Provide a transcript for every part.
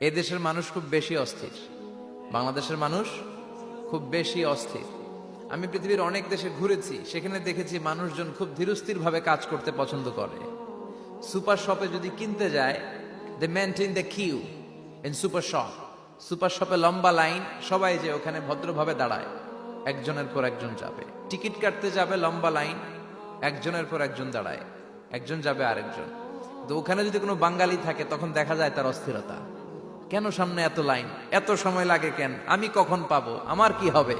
এই দেশের মানুষ খুব বেশি অস্থির, বাংলাদেশের মানুষ খুব বেশি অস্থির। আমি পৃথিবীর অনেক দেশে ঘুরেছি, সেখানে দেখেছি মানুষজন খুব ধীরস্থির ভাবে কাজ করতে পছন্দ করে। সুপার শপে যদি কিনতে যায়, they maintain the queue in super shop. Super শপে লম্বা লাইন, সবাই যে ওখানে ভদ্রভাবে দাঁড়ায়, একজনের পর একজন যাবে। টিকিট কাটতে যাবে, লম্বা লাইন, একজনের পর একজন দাঁড়ায়, একজন যাবে আরেকজন। তো ওখানে যদি কোনো বাঙালি থাকে তখন দেখা যায় তার অস্থিরতা। কেন সামনে এত লাইন, এত সময় লাগে কেন, আমি কখন পাবো, আমার কি হবে?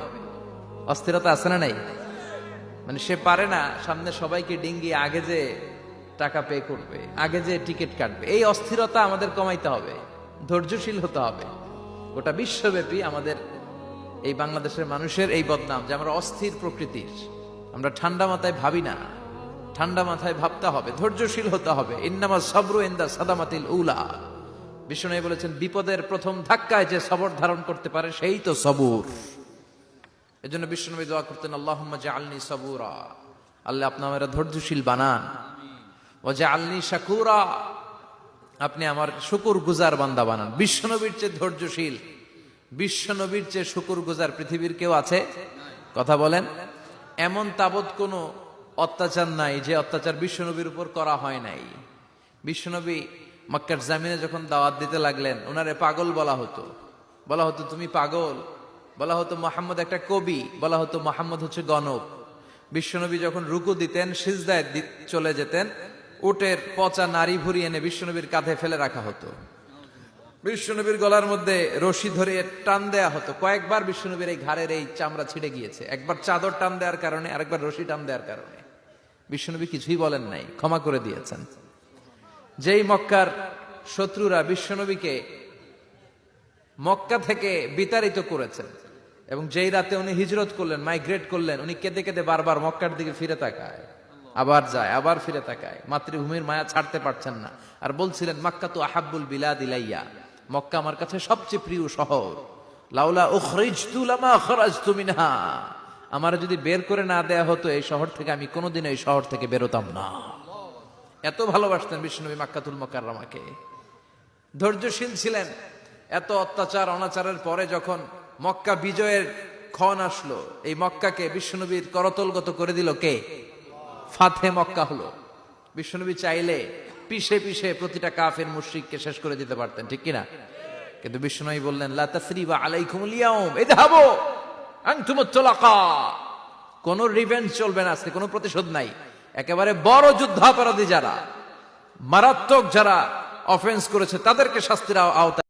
অস্থিরতা আছে না নাই? মানে সে পারে না সামনে সবাইকে ডিঙ্গিয়ে আগে যে টাকা পে করবে, আগে যে টিকিট কাটবে। এই অস্থিরতা আমাদের কমাইতে হবে, ধৈর্যশীল হতে হবে। গোটা বিশ্বব্যাপী আমাদের এই বাংলাদেশের মানুষের এই বদনাম যে আমরা অস্থির প্রকৃতির, আমরা ঠান্ডা মাথায় ভাবি না। ঠান্ডা মাথায় ভাবতে হবে, ধৈর্যশীল হতে হবে। ইন্নামা সাবরু ইনদা সাদামাতিল উলা। বিষ্ণু বলেছেন, বিপদের প্রথম ধাক্কায় যে সবর ধারণ করতে পারে সেই তো সবুর। এজন্য বিষ্ণু দোয়া করতেন, আল্লাহুম্মা জাআলনি সাবুরা, আল্লাহ আপনি আমাকে ধৈর্যশীল বানান। ওয়া জাআলনি শাকুরা, আপনি আমার শুকরগুজার বান্দা বানান। বিশ্বনবীর চেয়ে ধৈর্যশীল, বিশ্বনবীর চেয়ে শুকরগুজার পৃথিবীর কেউ আছে? কথা বলেন। এমন তাবৎ কোনো অত্যাচার নাই যে অত্যাচার বিশ্বনবীর উপর করা হয় নাই। বিশ্বনবী মক্কার জামিনে যখন দাওয়াত দিতে লাগলেন, ওনারে পাগল বলা হতো, বলা হতো তুমি পাগল, বলা হতো মুহাম্মদ একটা কবি, বলা হতো মুহাম্মদ হচ্ছে গণক। বিশ্বনবী যখন রুকু দিতেন, সিজদায় চলে যেতেন, উটের পচা নারী ভুরি এনে বিশ্বনবীর কাঁধে ফেলে রাখা হতো। বিশ্বনবীর গলার মধ্যে রশি ধরে টান দেয়া হতো। কয়েকবার বিশ্বনবীর এই ঘাড়ের এই চামড়া ছিঁড়ে গিয়েছে, একবার চাদর টান দেওয়ার কারণে, আরেকবার রশি টান দেওয়ার কারণে। বিশ্বনবী কিছুই বলেন নাই, ক্ষমা করে দিয়েছেন। যেই মক্কার শত্রুরা বিশ্বনবীকে মক্কা থেকে বিতাড়িত করেছেন, এবং যেই রাতে উনি হিজরত করলেন, মাইগ্রেট করলেন, উনি কেঁদে কেঁদে বারবার মক্কার দিকে ফিরে তাকায়, আবার যায়, আবার ফিরে তাকায়, মাতৃভূমির মায়া ছাড়তে পারছেন না। আর বলছিলেন, মাক্কা তো আহাব্বুল বিলাদ ইলাইয়া, মক্কা আমার কাছে সবচেয়ে প্রিয় শহর। লাউলা উখরিজতু লামা খরাজতু মিনহা, আমার যদি বের করে না দেয়া হতো এই শহর থেকে, আমি কোনোদিন এই শহর থেকে বেরোতাম না। এত ভালোবাসতেন বিশ্বনবী মক্কাতুল মুকাররমাকে। ধৈর্যশীল ছিলেন। এত অত্যাচার অনাচারের পরে যখন মক্কা বিজয়ের ক্ষণ আসলো, এই মক্কাকে বিশ্বনবীর করতলগত করে দিল কে? ফাতে মক্কা হলো। বিশ্বনবী চাইলে পিছে পিছে প্রতিটা কাফের মুশরিককে শেষ করে দিতে পারতেন, ঠিক কিনা? কিন্তু বিশ্বনবী বললেন, লা তাসরিবা আলাইকুমুল ইয়াউম ইযহাবু আনতুমুত তুলাকা। কোন রিভেঞ্জ চলবে না আজকে, কোনো প্রতিশোধ নাই। একেবারে বড় যুদ্ধাপরাধী যারা, মারাত্মক যারা অফেন্স করেছে, তাদেরকে শাস্তির আওতায়